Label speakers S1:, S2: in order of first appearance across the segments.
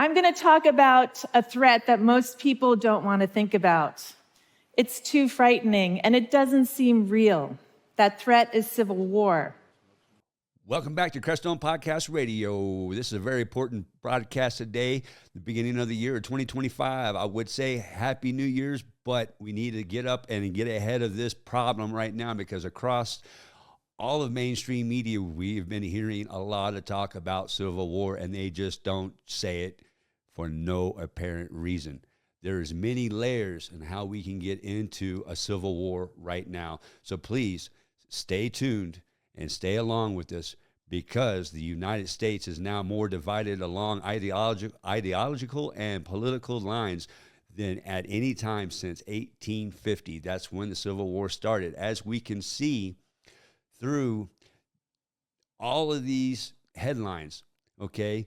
S1: I'm going to talk about a threat that most people don't want to think about. It's too frightening, and it doesn't seem real. That threat is civil war.
S2: Welcome back to Crestone Podcast Radio. This is a very important broadcast today, the beginning of the year 2025. I would say Happy New Year's, but we need to get up and get ahead of this problem right now because across all of mainstream media, we've been hearing a lot of talk about civil war, and they just don't say it for no apparent reason. There's many layers in how we can get into a civil war right now. So please stay tuned and stay along with us because the United States is now more divided along ideological and political lines than at any time since 1850. That's when the Civil War started. As we can see through all of these headlines, okay,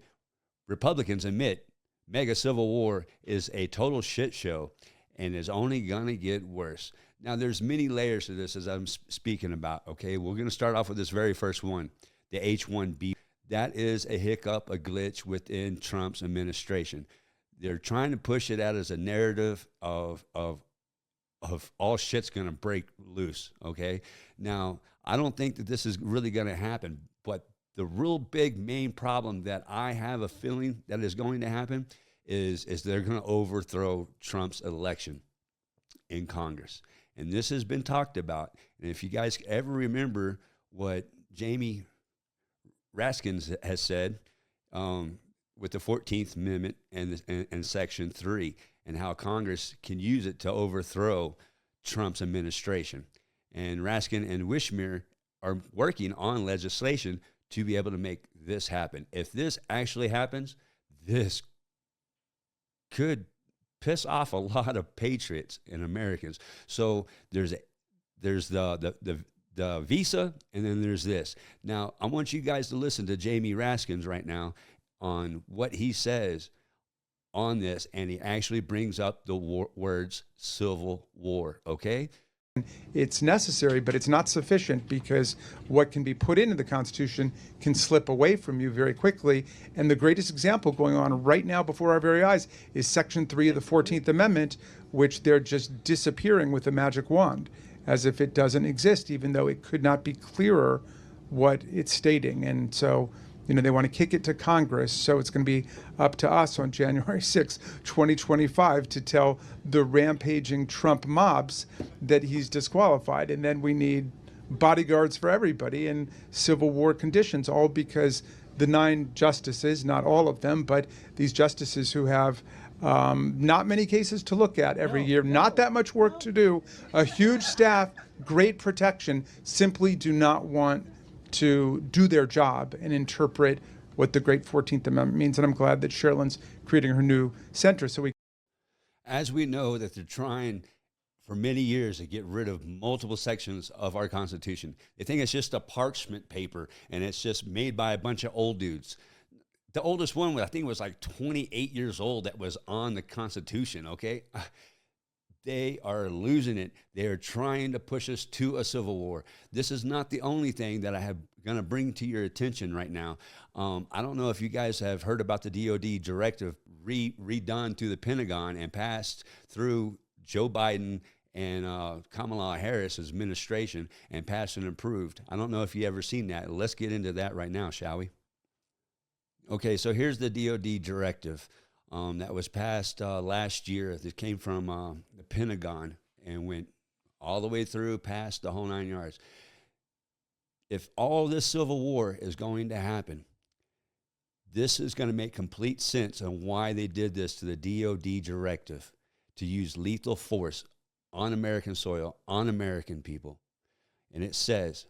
S2: Republicans admit mega civil war is a total shit show and is only going to get worse. Now, there's many layers to this as I'm speaking about, okay? We're going to start off with this very first one, the H-1B. That is a hiccup, a glitch within Trump's administration. They're trying to push it out as a narrative of all shit's going to break loose, okay? Now, I don't think that this is really going to happen, but the real big main problem that I have a feeling that is going to happen is they're going to overthrow Trump's election in Congress. And this has been talked about. And if you guys ever remember what Jamie Raskins has said with the 14th Amendment and Section 3 and how Congress can use it to overthrow Trump's administration. And Raskin and Wishmere are working on legislation to be able to make this happen. If this actually happens, this could piss off a lot of patriots and Americans. So there's the visa, and then there's this. Now, I want you guys to listen to Jamie Raskins right now on what he says on this, and he actually brings up the words civil war, okay?
S3: It's necessary, but it's not sufficient because what can be put into the Constitution can slip away from you very quickly. And the greatest example going on right now before our very eyes is Section 3 of the 14th Amendment, which they're just disappearing with a magic wand, as if it doesn't exist, even though it could not be clearer what it's stating. And so, they want to kick it to Congress, so it's going to be up to us on January 6, 2025, to tell the rampaging Trump mobs that he's disqualified. And then we need bodyguards for everybody in civil war conditions, all because the 9 justices, not all of them, but these justices who have not many cases to look at every year, not that much work to do, a huge staff, great protection, simply do not want to do their job and interpret what the great 14th Amendment means. And I'm glad that Sherilyn's creating her new center.
S2: As we know that they're trying for many years to get rid of multiple sections of our Constitution. They think it's just a parchment paper and it's just made by a bunch of old dudes. The oldest one, I think, was like 28 years old that was on the Constitution, okay? They are losing it. They are trying to push us to a civil war. This is not the only thing that I have going to bring to your attention right now. I don't know if you guys have heard about the DOD directive redone through the Pentagon and passed through Joe Biden and Kamala Harris's administration and passed and approved. I don't know if you ever seen that. Let's get into that right now, shall we? Okay, so here's the DOD directive. That was passed last year. That came from the Pentagon and went all the way through, past the whole 9 yards. If all this civil war is going to happen, this is going to make complete sense on why they did this to the DOD directive, to use lethal force on American soil, on American people. And it says,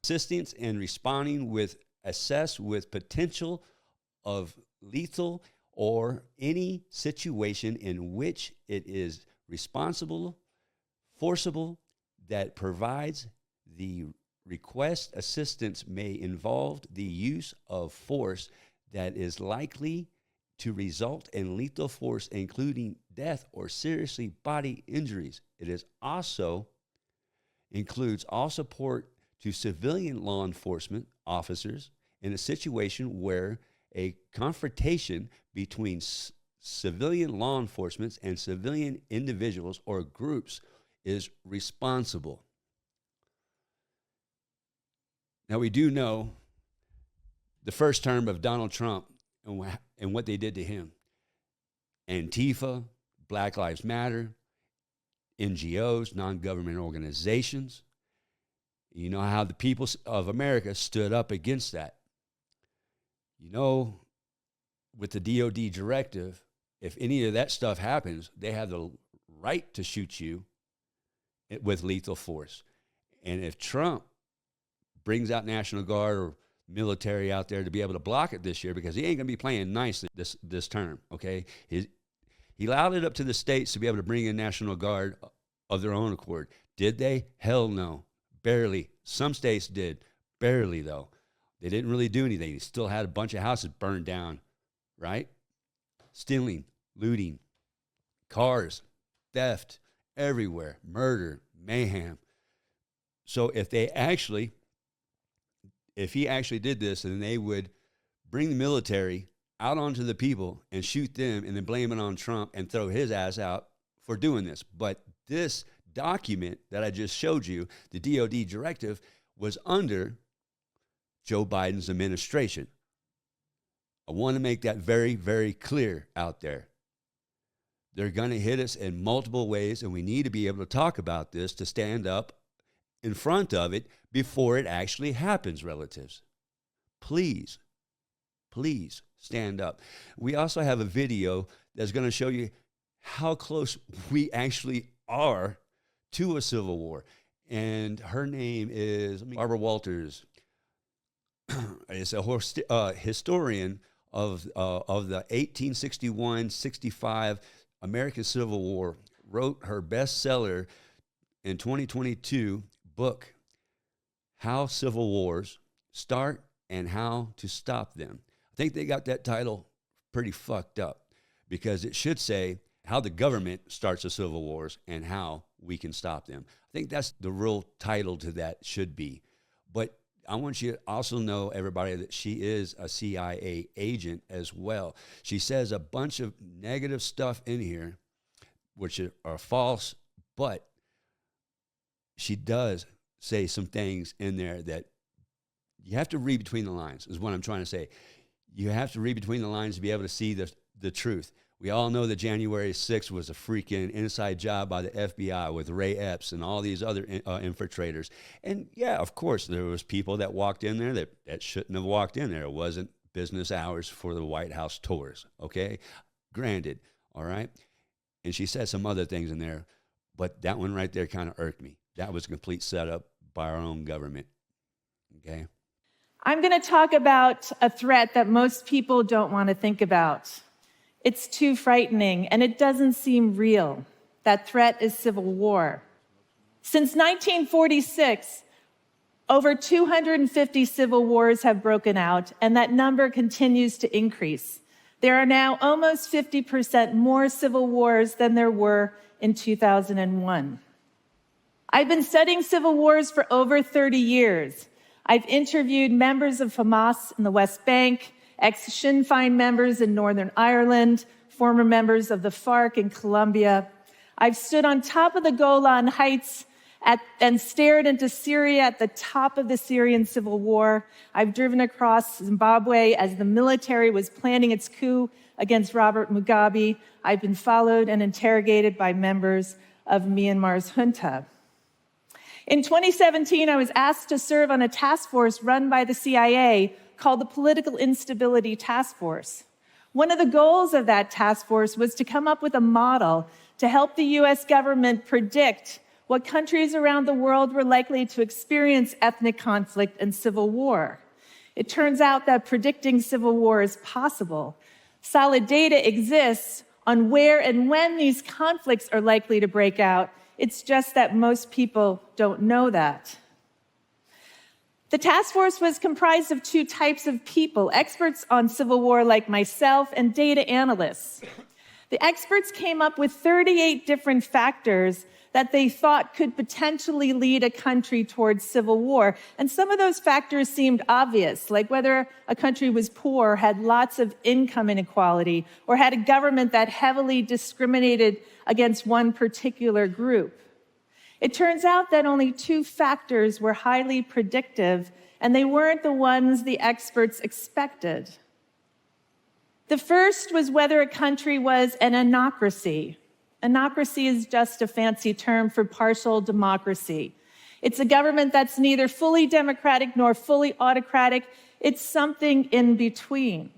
S2: assistance in responding with assess with potential of lethal or any situation in which it is responsible, forcible, that provides the request assistance may involve the use of force that is likely to result in lethal force, including death or seriously bodily injuries. It is also includes all support to civilian law enforcement officers in a situation where a confrontation between civilian law enforcement and civilian individuals or groups is responsible. Now, we do know the first term of Donald Trump and what they did to him. Antifa, Black Lives Matter, NGOs, non-government organizations. You know how the people of America stood up against that. You know, with the DOD directive, if any of that stuff happens, they have the right to shoot you with lethal force. And if Trump brings out National Guard or military out there to be able to block it this year, because he ain't going to be playing nice this term, okay? He allowed it up to the states to be able to bring in National Guard of their own accord. Did they? Hell no. Barely. Some states did. Barely, though. They didn't really do anything. He still had a bunch of houses burned down, right? Stealing, looting, cars, theft, everywhere, murder, mayhem. So if he actually did this, then they would bring the military out onto the people and shoot them and then blame it on Trump and throw his ass out for doing this. But this document that I just showed you, the DOD directive, was under Joe Biden's administration. I want to make that very, very clear out there. They're going to hit us in multiple ways, and we need to be able to talk about this to stand up in front of it before it actually happens, relatives. Please, please stand up. We also have a video that's going to show you how close we actually are to a civil war. And her name is Barbara Walters. Is a historian of the 1861-65 American Civil War. Wrote her bestseller in 2022 book, How Civil Wars Start and How to Stop Them. I think they got that title pretty fucked up, because it should say how the government starts the civil wars and how we can stop them. I think that's the real title to that should be. But I want you to also know, everybody, that she is a CIA agent as well. She says a bunch of negative stuff in here, which are false, but she does say some things in there that you have to read between the lines, is what I'm trying to say. You have to read between the lines to be able to see the truth. We all know that January 6th was a freaking inside job by the FBI with Ray Epps and all these other infiltrators. And yeah, of course, there was people that walked in there that shouldn't have walked in there. It wasn't business hours for the White House tours, okay? Granted, all right? And she said some other things in there, but that one right there kind of irked me. That was a complete setup by our own government, okay?
S1: I'm going to talk about a threat that most people don't want to think about. It's too frightening, and it doesn't seem real. That threat is civil war. Since 1946, over 250 civil wars have broken out, and that number continues to increase. There are now almost 50% more civil wars than there were in 2001. I've been studying civil wars for over 30 years. I've interviewed members of Hamas in the West Bank, ex-Sinn Féin members in Northern Ireland, former members of the FARC in Colombia. I've stood on top of the Golan Heights and stared into Syria at the top of the Syrian civil war. I've driven across Zimbabwe as the military was planning its coup against Robert Mugabe. I've been followed and interrogated by members of Myanmar's junta. In 2017, I was asked to serve on a task force run by the CIA called the Political Instability Task Force. One of the goals of that task force was to come up with a model to help the US government predict what countries around the world were likely to experience ethnic conflict and civil war. It turns out that predicting civil war is possible. Solid data exists on where and when these conflicts are likely to break out. It's just that most people don't know that. The task force was comprised of two types of people, experts on civil war like myself and data analysts. The experts came up with 38 different factors that they thought could potentially lead a country towards civil war. And some of those factors seemed obvious, like whether a country was poor, had lots of income inequality, or had a government that heavily discriminated against one particular group. It turns out that only 2 factors were highly predictive, and they weren't the ones the experts expected. The first was whether a country was an anocracy. Anocracy is just a fancy term for partial democracy. It's a government that's neither fully democratic nor fully autocratic. It's something in between.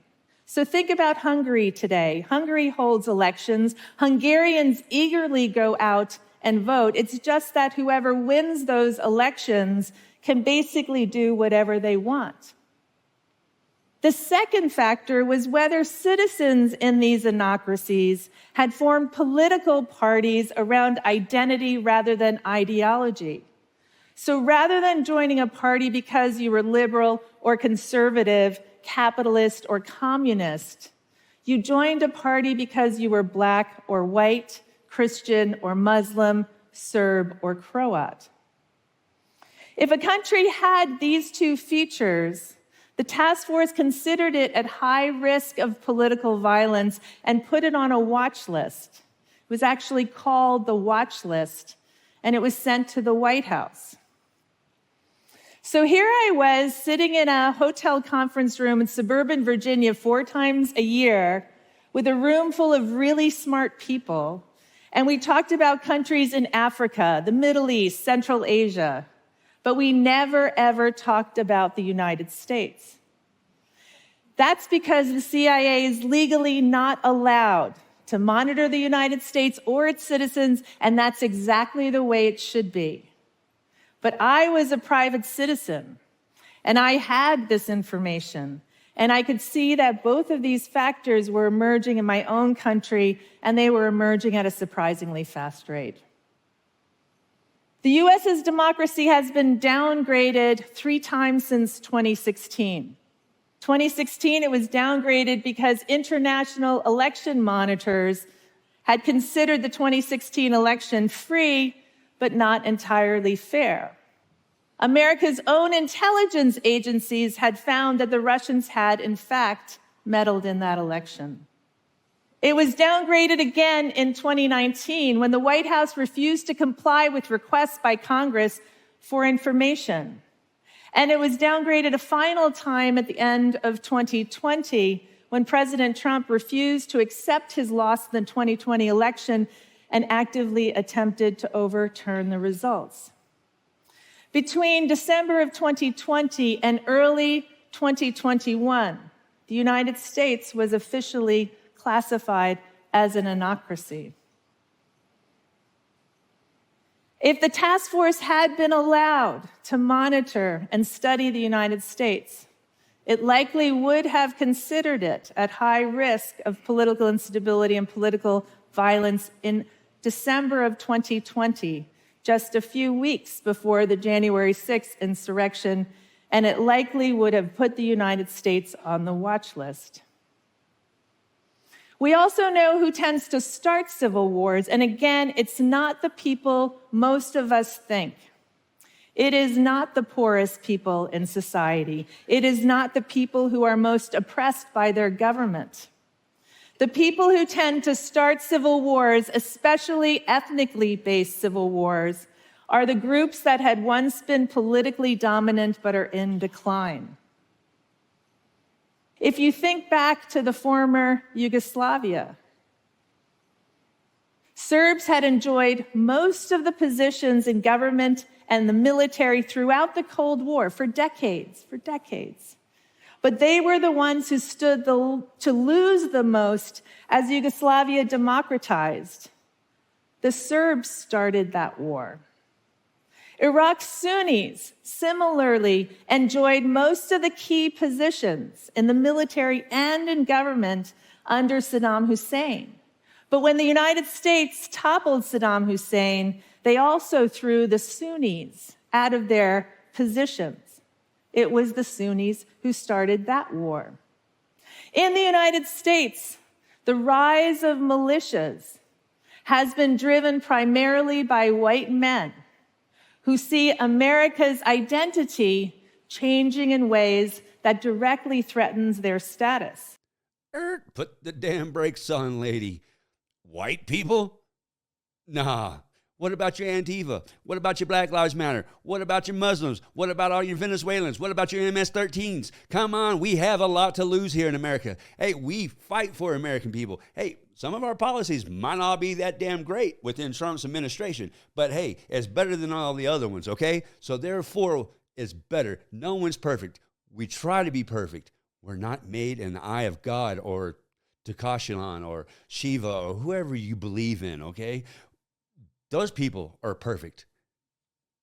S1: So think about Hungary today. Hungary holds elections. Hungarians eagerly go out and vote. It's just that whoever wins those elections can basically do whatever they want. The second factor was whether citizens in these anocracies had formed political parties around identity rather than ideology. So rather than joining a party because you were liberal or conservative, capitalist or communist, you joined a party because you were Black or white, Christian or Muslim, Serb or Croat. If a country had these 2 features, the task force considered it at high risk of political violence and put it on a watch list. It was actually called the watch list, and it was sent to the White House. So here I was sitting in a hotel conference room in suburban Virginia 4 times a year with a room full of really smart people, and we talked about countries in Africa, the Middle East, Central Asia. But we never, ever talked about the United States. That's because the CIA is legally not allowed to monitor the United States or its citizens, and that's exactly the way it should be. But I was a private citizen, and I had this information, and I could see that both of these factors were emerging in my own country, and they were emerging at a surprisingly fast rate. The U.S.'s democracy has been downgraded 3 times since 2016. 2016, it was downgraded because international election monitors had considered the 2016 election free, but not entirely fair. America's own intelligence agencies had found that the Russians had, in fact, meddled in that election. It was downgraded again in 2019 when the White House refused to comply with requests by Congress for information. And it was downgraded a final time at the end of 2020 when President Trump refused to accept his loss in the 2020 election and actively attempted to overturn the results. Between December of 2020 and early 2021, the United States was officially classified as an anocracy. If the task force had been allowed to monitor and study the United States, it likely would have considered it at high risk of political instability and political violence in December of 2020, just a few weeks before the January 6th insurrection, and it likely would have put the United States on the watch list. We also know who tends to start civil wars, and again, it's not the people most of us think. It is not the poorest people in society. It is not the people who are most oppressed by their government. The people who tend to start civil wars, especially ethnically based civil wars, are the groups that had once been politically dominant but are in decline. If you think back to the former Yugoslavia, Serbs had enjoyed most of the positions in government and the military throughout the Cold War for decades. But they were the ones who stood to lose the most as Yugoslavia democratized. The Serbs started that war. Iraq's Sunnis similarly enjoyed most of the key positions in the military and in government under Saddam Hussein. But when the United States toppled Saddam Hussein, they also threw the Sunnis out of their positions. It was the Sunnis who started that war. In the United States, the rise of militias has been driven primarily by white men who see America's identity changing in ways that directly threatens their status.
S2: Put the damn brakes on, lady. White people? Nah. What about your Antifa? What about your Black Lives Matter? What about your Muslims? What about all your Venezuelans? What about your MS-13s? Come on, we have a lot to lose here in America. Hey, we fight for American people. Hey, some of our policies might not be that damn great within Trump's administration, but hey, it's better than all the other ones, okay? So therefore, it's better. No one's perfect. We try to be perfect. We're not made in the eye of God or Takashilan or Shiva or whoever you believe in, okay? Those people are perfect.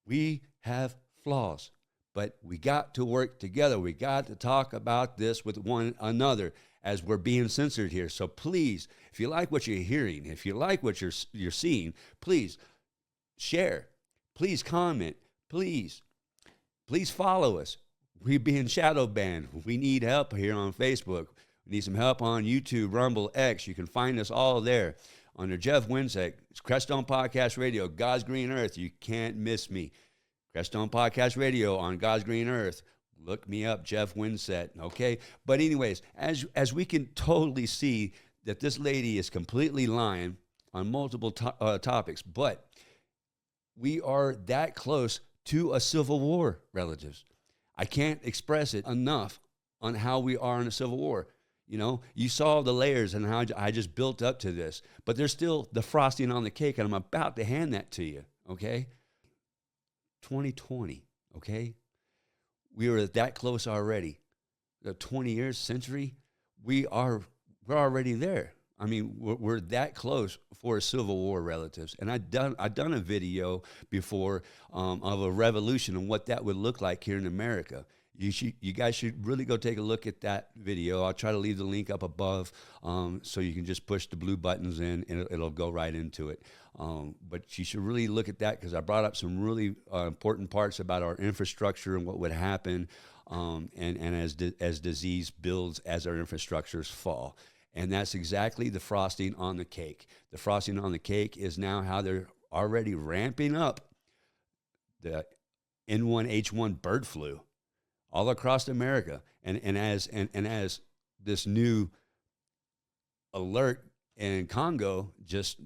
S2: We have flaws, but we got to work together. We got to talk about this with one another as we're being censored here. So please, if you like what you're hearing, if you like what you're seeing, please share. Please comment. Please follow us. We're being shadow banned. We need help here on Facebook. We need some help on YouTube, Rumble, X. You can find us all there. Under Jeff Winsett, it's Creststone Podcast Radio, God's Green Earth. You can't miss me. Creststone Podcast Radio on God's Green Earth. Look me up, Jeff Winsett, okay? But anyways, as we can totally see that this lady is completely lying on multiple topics, but we are that close to a civil war, relatives. I can't express it enough on how we are in a civil war. You know, you saw the layers and how I just built up to this, but there's still the frosting on the cake, and I'm about to hand that to you, okay? 2020, okay? We were that close already. The 20 years, century, we're already there. I mean, we're that close for a civil war, relatives. And I've done a video before of a revolution and what that would look like here in America. You guys should really go take a look at that video. I'll try to leave the link up above so you can just push the blue buttons in and it'll go right into it. But you should really look at that because I brought up some really important parts about our infrastructure and what would happen and as disease builds as our infrastructures fall. And that's exactly the frosting on the cake. The frosting on the cake is now how they're already ramping up the N1H1 bird flu all across America. And as this new alert in Congo just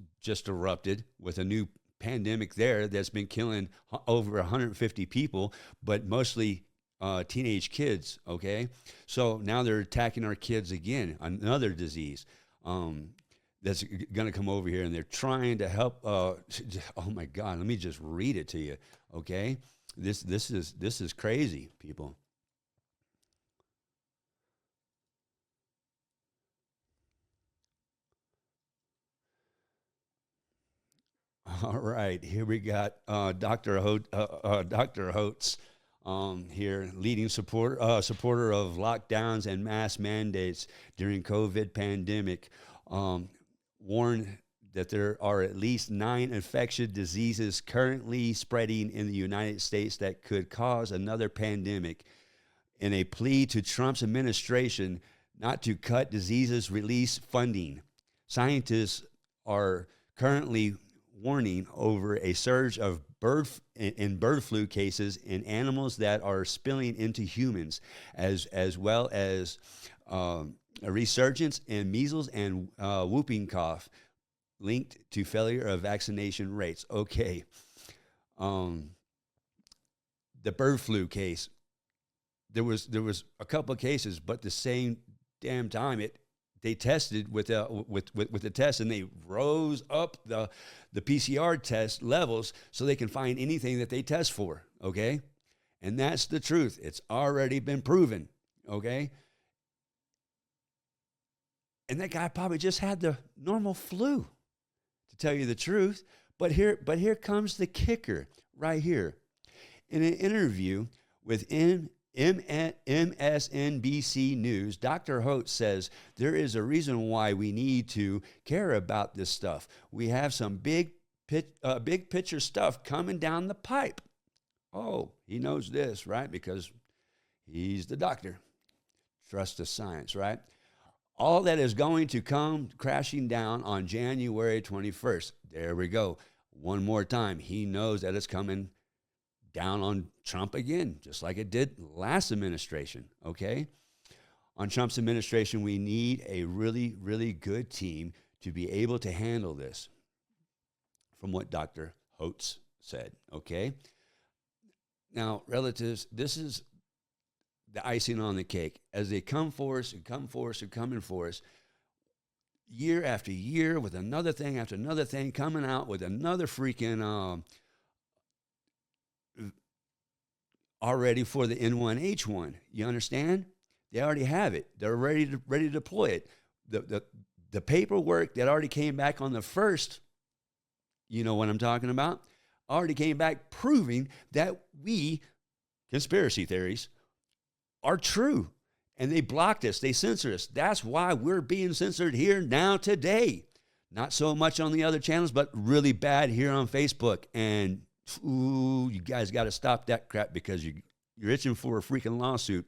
S2: erupted with a new pandemic there that's been killing over 150 people, but mostly teenage kids, okay? So now they're attacking our kids again, another disease that's going to come over here, and they're trying to help. Oh my God, let me just read it to you, okay? This is crazy, people. All right, here we got Dr. Holtz here, leading supporter of lockdowns and mask mandates during COVID pandemic, warned that there are at least 9 infectious diseases currently spreading in the United States that could cause another pandemic. In a plea to Trump's administration not to cut diseases release funding, scientists are currently warning over a surge of bird flu cases in animals that are spilling into humans, as well as a resurgence in measles and whooping cough linked to failure of vaccination rates. Okay, the bird flu case, there was a couple of cases, but the same damn time they tested with the test, and they rose up the PCR test levels so they can find anything that they test for, okay? And that's the truth. It's already been proven, okay? And that guy probably just had the normal flu, to tell you the truth. But here comes the kicker right here. In an interview with MSNBC News, Dr. Holtz says there is a reason why we need to care about this stuff. We have some big picture stuff coming down the pipe. Oh, he knows this, right? Because he's the doctor. Trust the science, right? All that is going to come crashing down on January 21st. There we go. One more time. He knows that it's coming down on Trump again, just like it did last administration, okay? On Trump's administration, we need a really, really good team to be able to handle this, from what Dr. Holtz said, okay? Now, relatives, this is the icing on the cake. As they come for us and come for us and coming for us, year after year, with another thing after another thing, coming out with another freaking already for the N1H1. You understand? They already have it. They're ready to deploy it. The paperwork that already came back on the first, you know what I'm talking about, already came back proving that we, conspiracy theories, are true. And they blocked us. They censored us. That's why we're being censored here now today. Not so much on the other channels, but really bad here on Facebook. And ooh, you guys got to stop that crap, because you're itching for a freaking lawsuit.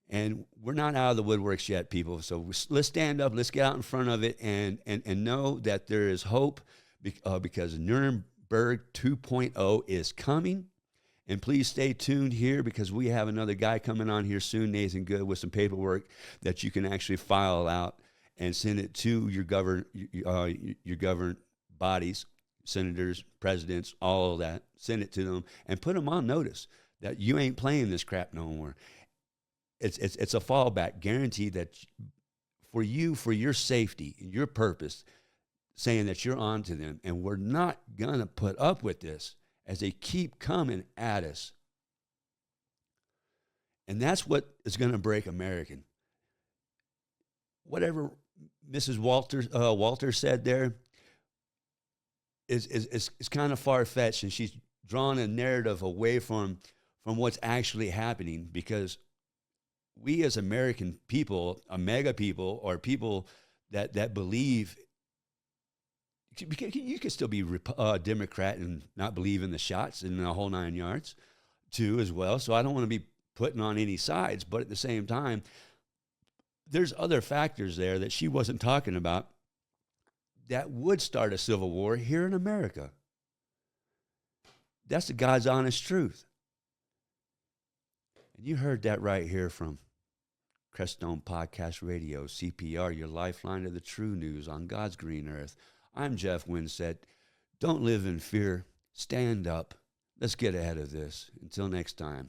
S2: And we're not out of the woodworks yet, people. So let's stand up. Let's get out in front of it and know that there is hope, because Nuremberg 2.0 is coming. And please stay tuned here, because we have another guy coming on here soon, Nathan Good, with some paperwork that you can actually file out and send it to your governed bodies, senators, presidents, all of that. Send it to them and put them on notice that you ain't playing this crap no more. It's a fallback guarantee that for you, for your safety, your purpose, saying that you're on to them. And we're not going to put up with this as they keep coming at us. And that's what is going to break American. Whatever Mrs. Walter said there is kind of far-fetched, and she's drawn a narrative away from what's actually happening, because we as American people, mega people, or people that believe, you can still be Democrat and not believe in the shots and the whole 9 yards too as well. So I don't want to be putting on any sides, but at the same time, there's other factors there that she wasn't talking about that would start a civil war here in America. That's the God's honest truth. And you heard that right here from Creststone Podcast Radio, CPR, your lifeline to the true news on God's green earth. I'm Jeff Winsett. Don't live in fear. Stand up. Let's get ahead of this. Until next time,